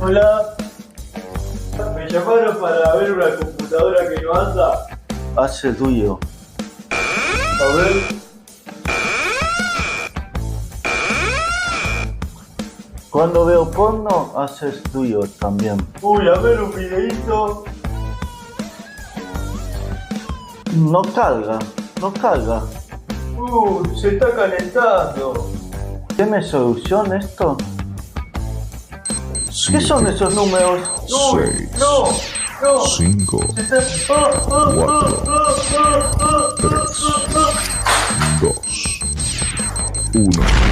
Hola, me llamaron para ver una computadora que no anda. Hace tuyo. A ver. Cuando veo porno, haces tuyo también. Uy, a ver un videito. No carga, no carga. Se está calentando. ¿Tiene solución esto? ¿Qué son esos números? Uy, 6, no, no. 5, Se está... 4, 3, 2, 1.